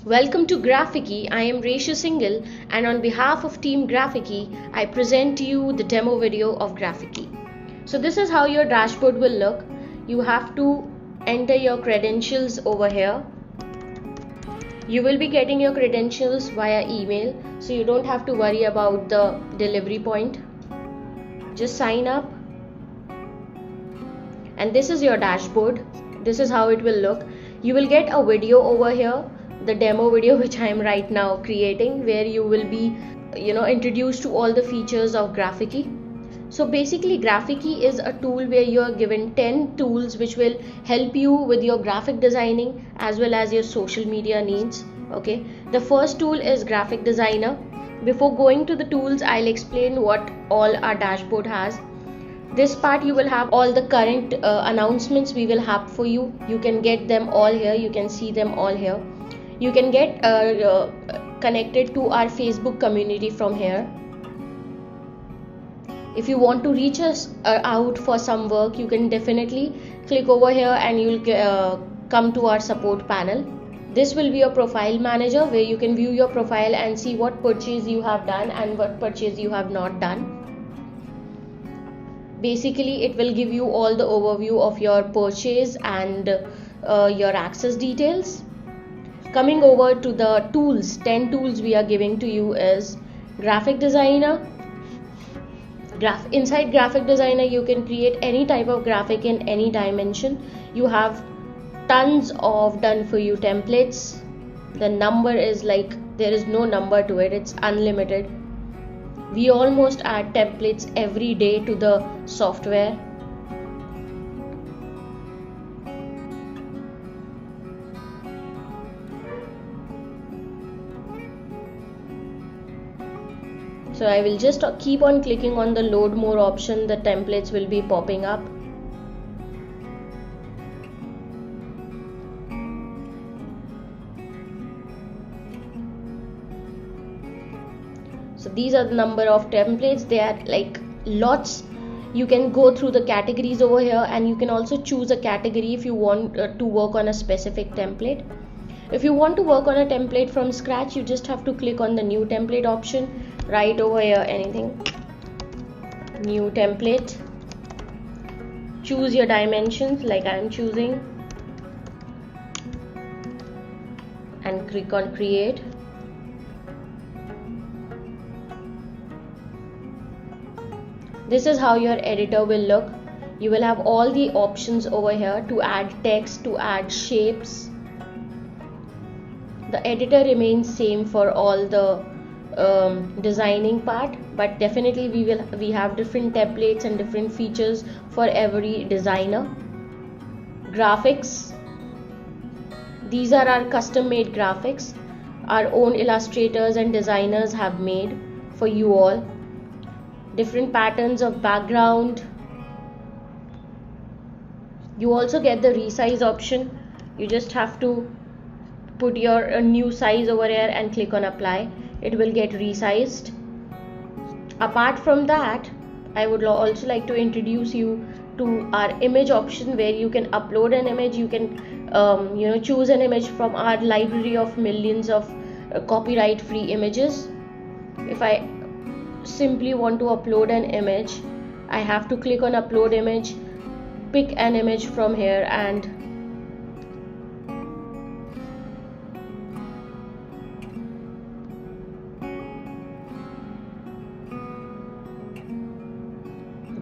Welcome to Graphiqui. I am Resha Singhal, and on behalf of Team Graphiqui, I present to you the demo video of Graphiqui. So this is how your dashboard will look. You have to enter your credentials over here. You will be getting your credentials via email, so you don't have to worry about the delivery point. Just sign up, and this is your dashboard. This is how it will look. You will get a video over here, the demo video which I am right now creating, where you will be introduced to all the features of Graphiqui. So basically Graphiqui is a tool where you are given 10 tools which will help you with your graphic designing as well as your social media needs. Okay, the first tool is Graphic Designer. Before going to the tools, I'll explain what all our dashboard has. This part you will have all the current announcements we will have for you. You can get them all here. You can see them all here. You can get connected to our Facebook community from here. If you want to reach us out for some work, you can definitely click over here and you'll come to our support panel. This will be your profile manager, where you can view your profile and see what purchase you have done and what purchase you have not done. Basically it will give you all the overview of your purchase and your access details. Coming over to the tools, 10 tools we are giving to you is Graphic Designer. Inside Graphic Designer you can create any type of graphic in any dimension. You have tons of done for you templates. The number is like, there is no number to it, it's unlimited. We almost add templates every day to the software. So I will just keep on clicking on the load more option. The templates will be popping up. So these are the number of templates. They are like lots. You can go through the categories over here, and you can also choose a category if you want to work on a specific template. If you want to work on a template from scratch, you just have to click on the new template option right over here. Anything, new template, choose your dimensions like I am choosing, and click on create. This is how your editor will look. You will have all the options over here to add text, to add shapes. The editor remains same for all the designing part, but definitely we have different templates and different features for every designer. Graphics, these are our custom made graphics our own illustrators and designers have made for you all. Different patterns of background. You also get the resize option. You just have to put your new size over here and click on apply. It will get resized. Apart from that, I would also like to introduce you to our image option, where you can upload an image. You can choose an image from our library of millions of copyright free images. If I simply want to upload an image, I have to click on upload image, pick an image from here, and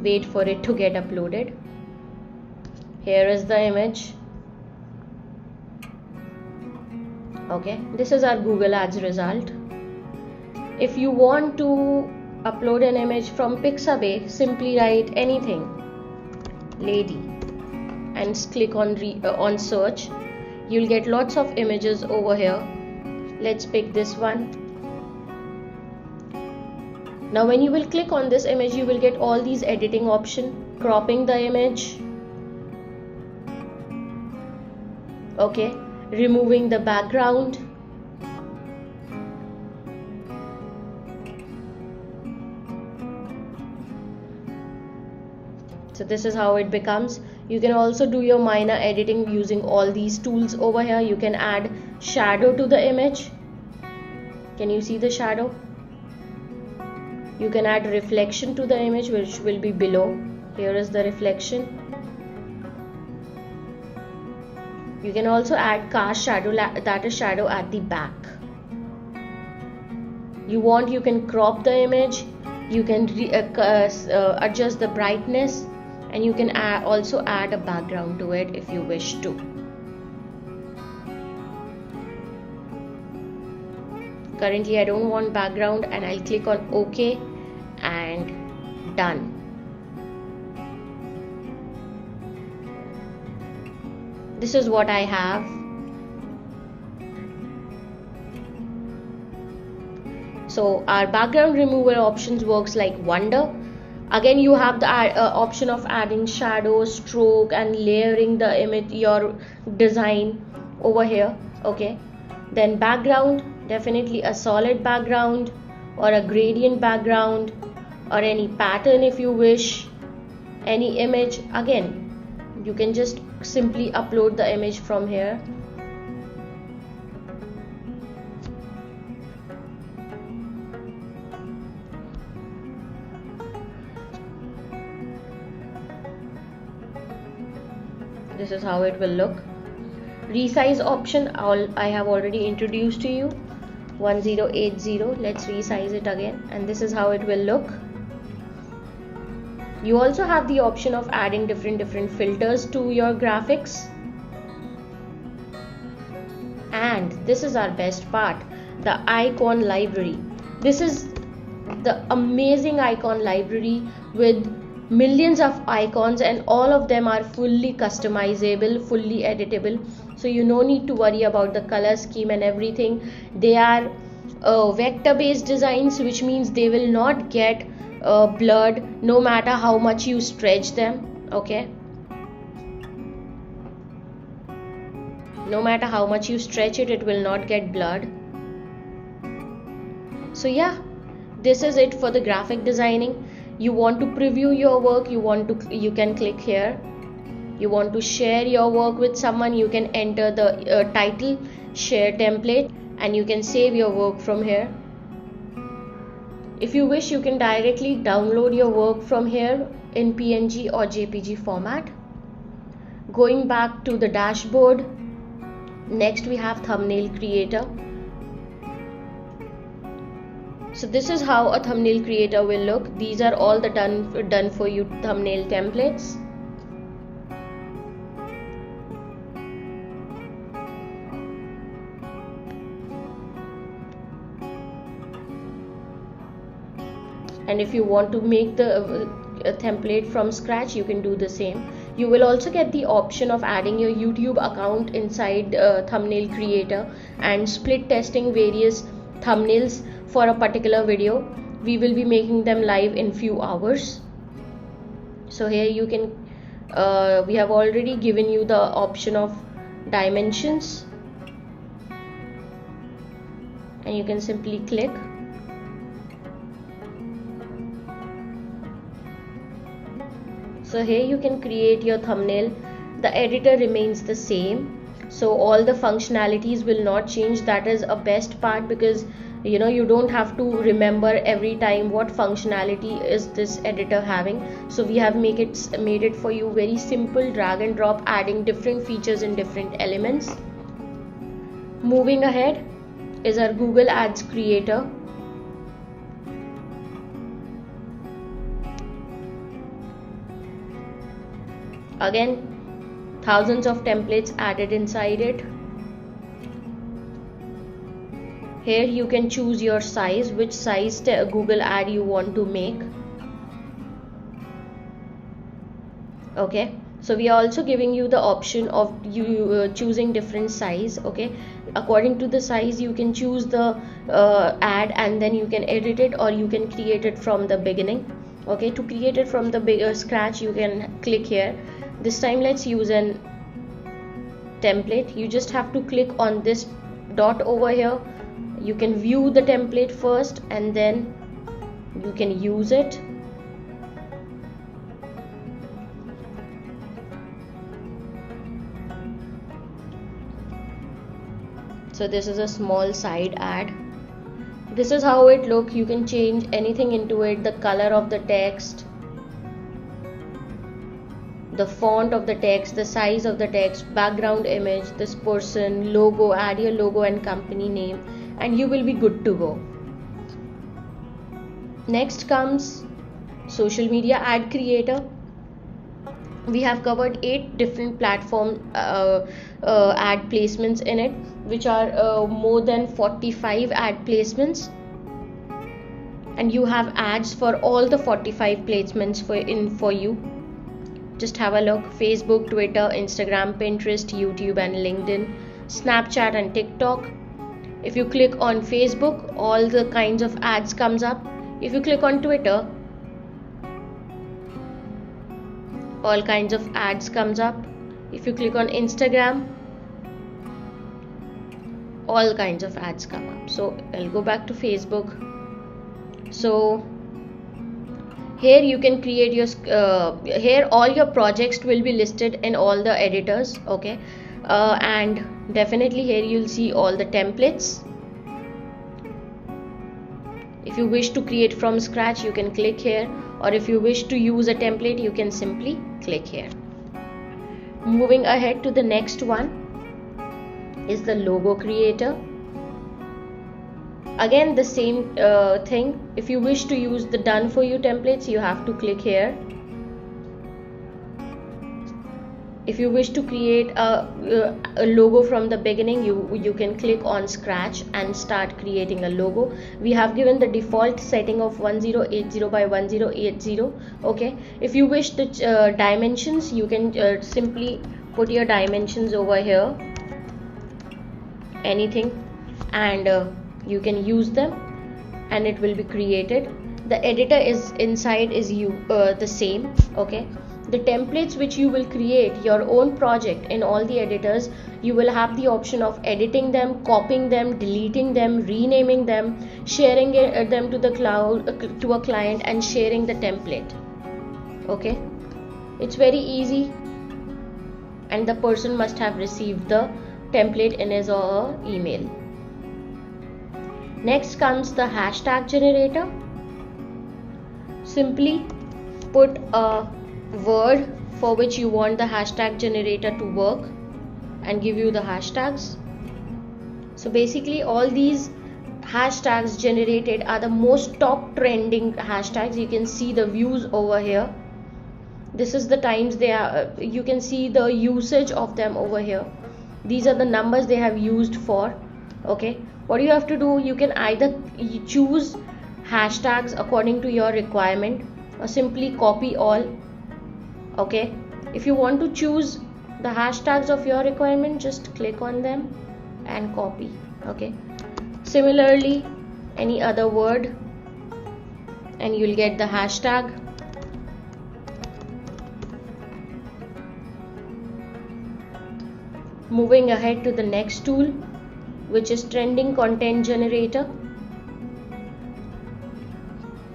wait for it to get uploaded. Here is the image. Okay, this is our Google Ads result. If you want to upload an image from Pixabay, simply write anything, lady, and click on search. You'll get lots of images over here. Let's pick this one. Now when you will click on this image, you will get all these editing options. Cropping the image, okay, removing the background, so this is how it becomes. You can also do your minor editing using all these tools over here. You can add shadow to the image. Can you see the shadow? You can add reflection to the image, which will be below. Here is the reflection. You can also add cast shadow, that is shadow at the back. You can crop the image. You can adjust the brightness, and you can also add a background to it if you wish to. Currently I don't want background, and I'll click on OK and done. This is what I have. So our background removal options works like wonder. Again, you have the option of adding shadow, stroke, and layering the image, your design over here. Okay, then background, definitely a solid background or a gradient background or any pattern if you wish. Any image, again you can just simply upload the image from here. This is how it will look. Resize option, I have already introduced to you. 1080. Let's resize it again, and this is how it will look. You also have the option of adding different filters to your graphics. And this is our best part, the icon library. This is the amazing icon library with millions of icons, and all of them are fully customizable, fully editable. So you no need to worry about the color scheme and everything. They are vector based designs, which means they will not get blurred no matter how much you stretch them. Okay, no matter how much you stretch it, it will not get blurred. So yeah, this is it for the graphic designing. You want to preview your work, you can click here. You want to share your work with someone, you can enter the title, share template, and you can save your work from here. If you wish, you can directly download your work from here in PNG or JPG format. Going back to the dashboard, next we have thumbnail creator. So this is how a thumbnail creator will look. These are all the done for you thumbnail templates. And if you want to make the template from scratch, you can do the same. You will also get the option of adding your YouTube account inside thumbnail creator and split testing various thumbnails for a particular video. We will be making them live in few hours. So here you can we have already given you the option of dimensions, and you can simply click. So here you can create your thumbnail. The editor remains the same, so all the functionalities will not change. That is a best part, because you don't have to remember every time what functionality is this editor having. So we have made it for you very simple, drag and drop, adding different features in different elements. Moving ahead is our Google Ads creator. Again, thousands of templates added inside it. Here you can choose your size, which size Google ad you want to make. Okay, so we are also giving you the option of you choosing different size. Okay, according to the size you can choose the ad, and then you can edit it, or you can create it from the beginning. Okay, to create it from the scratch, you can click here. This time let's use an template. You just have to click on this dot over here. You can view the template first, and then you can use it. So this is a small side ad. This is how it looks. You can change anything into it, the color of the text, the font of the text, the size of the text, background image, this person, logo, add your logo and company name, and you will be good to go. Next comes social media ad creator. We have covered 8 different platform ad placements in it, which are more than 45 ad placements, and you have ads for all the 45 placements for you. Just have a look: Facebook, Twitter, Instagram, Pinterest, YouTube and LinkedIn, Snapchat and TikTok. If you click on Facebook, all the kinds of ads comes up. If you click on Twitter, all kinds of ads comes up. If you click on Instagram, all kinds of ads come up. So I'll go back to Facebook. So here you can create your here all your projects will be listed in all the editors, okay, and definitely here you'll see all the templates. If you wish to create from scratch, you can click here, or if you wish to use a template, you can simply click here. Moving ahead to the next one is the logo creator. Again the same thing. If you wish to use the done for you templates, you have to click here. If you wish to create a logo from the beginning, you can click on scratch and start creating a logo. We have given the default setting of 1080 by 1080, okay. If you wish the dimensions, you can simply put your dimensions over here, anything, and you can use them and it will be created. The editor is inside is the same, okay. The templates which you will create your own project in all the editors, you will have the option of editing them, copying them, deleting them, renaming them, sharing them to the cloud to a client, and sharing the template, okay. It's very easy, and the person must have received the template in his or her email. Next comes the hashtag generator. Simply put a word for which you want the hashtag generator to work and give you the hashtags. So basically all these hashtags generated are the most top trending hashtags. You can see the views over here. This is the times they are, you can see the usage of them over here. These are the numbers they have used for, okay. What you have to do, you can either choose hashtags according to your requirement or simply copy all, okay. If you want to choose the hashtags of your requirement, just click on them and copy, okay. Similarly, any other word and you'll get the hashtag. Moving ahead to the next tool, which is trending content generator.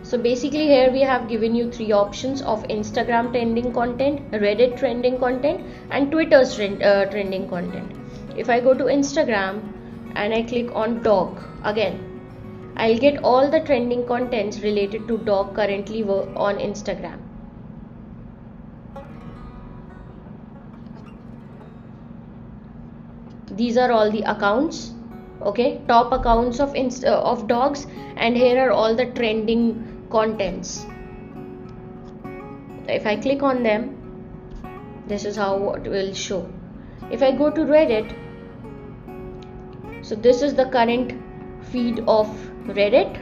So basically here we have given you 3 options of Instagram trending content, Reddit trending content and Twitter's trending content. If I go to Instagram and I click on dog, again I'll get all the trending contents related to dog currently on Instagram. These are all the accounts, okay, top accounts of dogs, and here are all the trending contents. If I click on them, this is how it will show. If I go to Reddit, so this is the current feed of Reddit.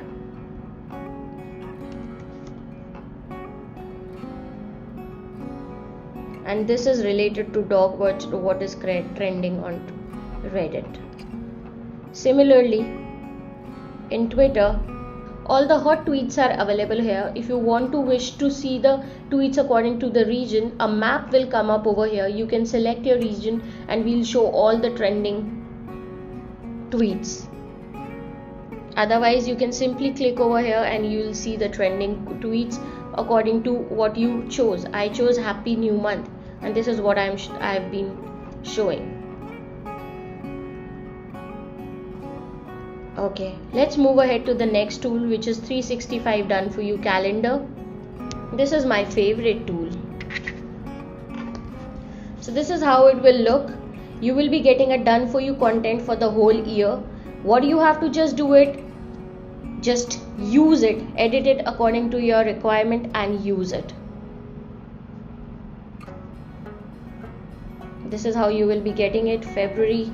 And this is related to dog, what is trending on Reddit. Similarly, in Twitter, all the hot tweets are available here. If you want to wish to see the tweets according to the region, a map will come up over here. You can select your region and we'll show all the trending tweets. Otherwise, you can simply click over here and you will see the trending tweets according to what you chose. I chose Happy New Month, and this is what I've been showing. Okay, let's move ahead to the next tool, which is 365 done for you calendar. This is my favorite tool. So this is how it will look. You will be getting a done for you content for the whole year. What you have to just do it, just use it, edit it according to your requirement and use it. This is how you will be getting it. February.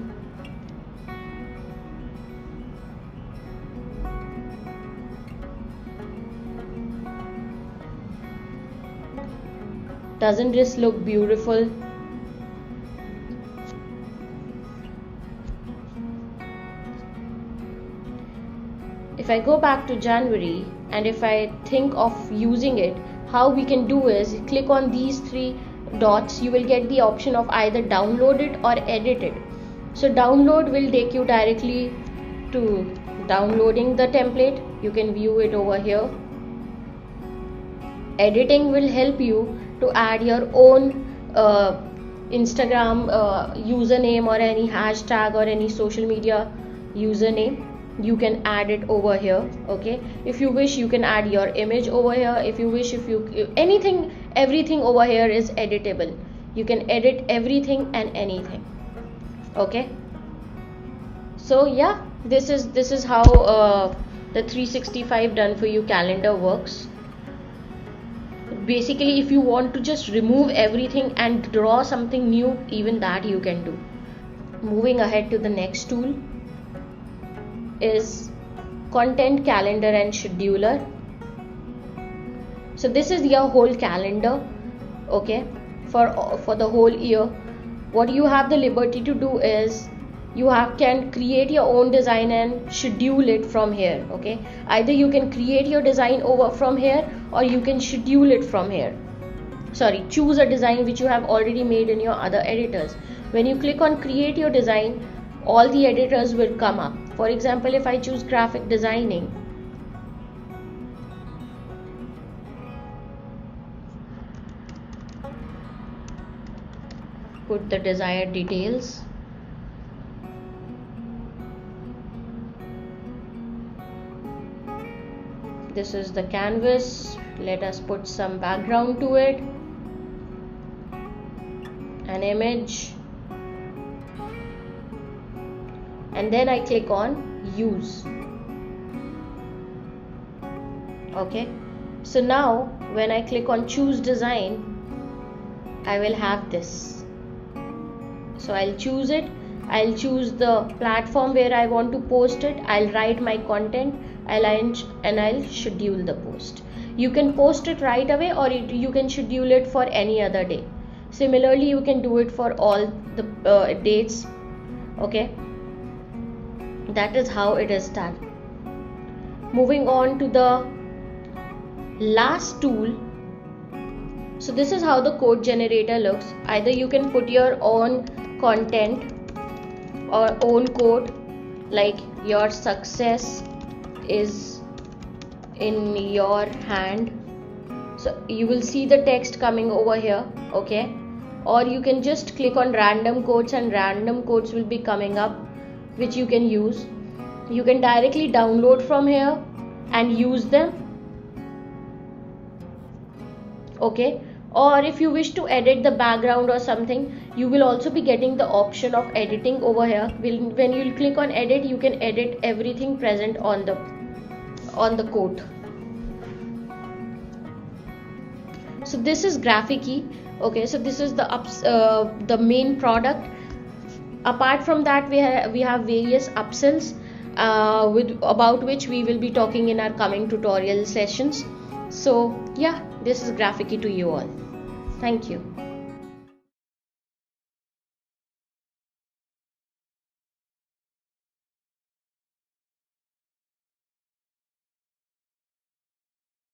Doesn't this look beautiful? If I go back to January and if I think of using it, how we can do is click on these three dots. You will get the option of either download it or edit it. So download will take you directly to downloading the template. You can view it over here. Editing will help you to add your own Instagram username or any hashtag or any social media username. You can add it over here. Okay, if you wish you can add your image over here. If you wish, anything, everything over here is editable. You can edit everything and anything. Okay, so yeah, this is how the 365 done for you calendar works. Basically, if you want to just remove everything and draw something new, even that you can do. Moving ahead to the next tool is content calendar and scheduler. So this is your whole calendar, okay, for the whole year. What you have the liberty to do is you can create your own design and schedule it from here. Okay, either you can create your design over from here or you can schedule it from here. Choose a design which you have already made in your other editors. When you click on create your design, all the editors will come up. For example, if I choose graphic designing, put the desired details. This is the canvas. Let us put some background to it, an image, and then I click on use. Okay, so now when I click on choose design, I will have this. So I'll choose it. I'll choose the platform where I want to post it. I'll write my content. I'll schedule the post. You can post it right away or you can schedule it for any other day. Similarly, you can do it for all the dates. Okay, that is how it is done. Moving on to the last tool. So this is how the code generator looks. Either you can put your own content or own code, like your success is in your hand. So you will see the text coming over here. Okay, or you can just click on random quotes and random quotes will be coming up, which you can use. You can directly download from here and use them. Okay, or if you wish to edit the background or something, you will also be getting the option of editing over here. When you click on edit, you can edit everything present on the quote. So this is Graphiqui. Okay, so this is the main product. Apart from that, we have various upsells about which we will be talking in our coming tutorial sessions. So yeah, this is Graphiqui to you all. Thank you.